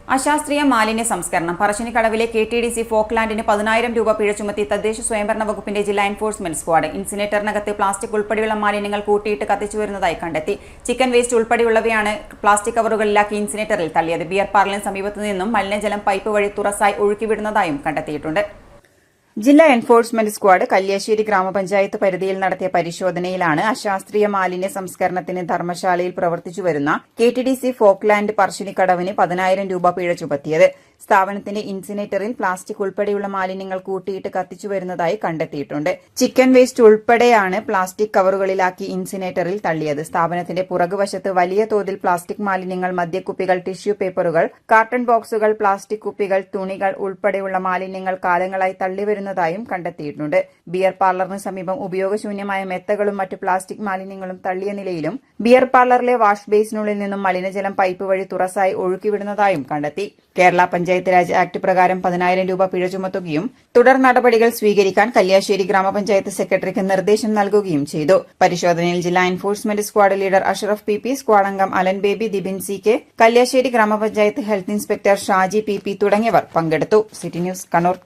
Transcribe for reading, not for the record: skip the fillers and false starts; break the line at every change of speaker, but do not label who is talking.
അശാസ്ത്രീയ മാലിന്യ സംസ്കരണം പറശ്ശിനിക്കടവിലെ KTDC ഫോക്ലാൻഡിന് 10,000 രൂപ പിഴ ചുമത്തി തദ്ദേശ സ്വയംഭരണ വകുപ്പിന്റെ ജില്ലാ എൻഫോഴ്സ്മെന്റ് സ്ക്വാഡ് ഇൻസിനേറ്ററിനകത്ത് പ്ലാസ്റ്റിക് ഉൾപ്പെടെയുള്ള മാലിന്യങ്ങൾ കൂട്ടിയിട്ട് കത്തിച്ചു വരുന്നതായി കണ്ടെത്തി. ചിക്കൻ വേസ്റ്റ് ഉൾപ്പെടെയുള്ളവയാണ് പ്ലാസ്റ്റിക് കവറുകളിലാക്കി ഇൻസിനേറ്ററിൽ തള്ളിയത്. ബിയർ പാർലറിന് സമീപത്തു നിന്നും മലിനജലം പൈപ്പ് വഴി തുറസായി ഒഴുക്കിവിടുന്നതായും കണ്ടെത്തിയിട്ടുണ്ട്. ജില്ലാ എൻഫോഴ്സ്മെന്റ് സ്ക്വാഡ് കല്യാശ്ശേരി ഗ്രാമപഞ്ചായത്ത് പരിധിയിൽ നടത്തിയ പരിശോധനയിലാണ് അശാസ്ത്രീയ മാലിന്യ സംസ്കരണത്തിന് ധർമ്മശാലയിൽ പ്രവർത്തിച്ചുവരുന്ന KTDC ഫോക്ലാൻഡ് പറശ്ശിനിക്കടവിന് 10,000 രൂപ പിഴ ചുമത്തിയത്. സ്ഥാപനത്തിന്റെ ഇൻസിനേറ്ററിൽ പ്ലാസ്റ്റിക് ഉൾപ്പെടെയുള്ള മാലിന്യങ്ങൾ കൂട്ടിയിട്ട് കത്തിച്ചു വരുന്നതായി കണ്ടെത്തിയിട്ടുണ്ട്. ചിക്കൻ വേസ്റ്റ് ഉൾപ്പെടെയാണ് പ്ലാസ്റ്റിക് കവറുകളിലാക്കി ഇൻസിനേറ്ററിൽ തള്ളിയത്. സ്ഥാപനത്തിന്റെ പുറകുവശത്ത് വലിയ തോതിൽ പ്ലാസ്റ്റിക് മാലിന്യങ്ങൾ, മദ്യക്കുപ്പികൾ, ടിഷ്യൂ പേപ്പറുകൾ, കാർട്ടൺ ബോക്സുകൾ, പ്ലാസ്റ്റിക് കുപ്പികൾ, തുണികൾ ഉൾപ്പെടെയുള്ള മാലിന്യങ്ങൾ കാലങ്ങളായി തള്ളിവരുന്നതായും കണ്ടെത്തിയിട്ടുണ്ട്. ബിയർ പാർലറിന് സമീപം ഉപയോഗശൂന്യമായ മെത്തകളും മറ്റു പ്ലാസ്റ്റിക് മാലിന്യങ്ങളും തള്ളിയ നിലയിലും ബിയർ പാർലറിലെ വാഷ് ബേസിനുള്ളിൽ നിന്നും മലിനജലം പൈപ്പ് വഴി തുറസായി ഒഴുക്കിവിടുന്നതായും കണ്ടെത്തി. കേരള പഞ്ചായത്ത് രാജ് ആക്ട് പ്രകാരം 10,000 രൂപ പിഴ ചുമത്തുകയും തുടർ നടപടികൾ സ്വീകരിക്കാൻ കല്യാശ്ശേരി ഗ്രാമപഞ്ചായത്ത് സെക്രട്ടറിക്ക് നിർദ്ദേശം നൽകുകയും ചെയ്തു. പരിശോധനയിൽ ജില്ലാ enforcement squad leader Ashraf PP, squad അംഗം Alan Baby, Dibin CK, Kalliasseri grama panchayat health inspector Shaji PP തുടങ്ങിയവർ പങ്കെടുത്തു. City news, Kannur.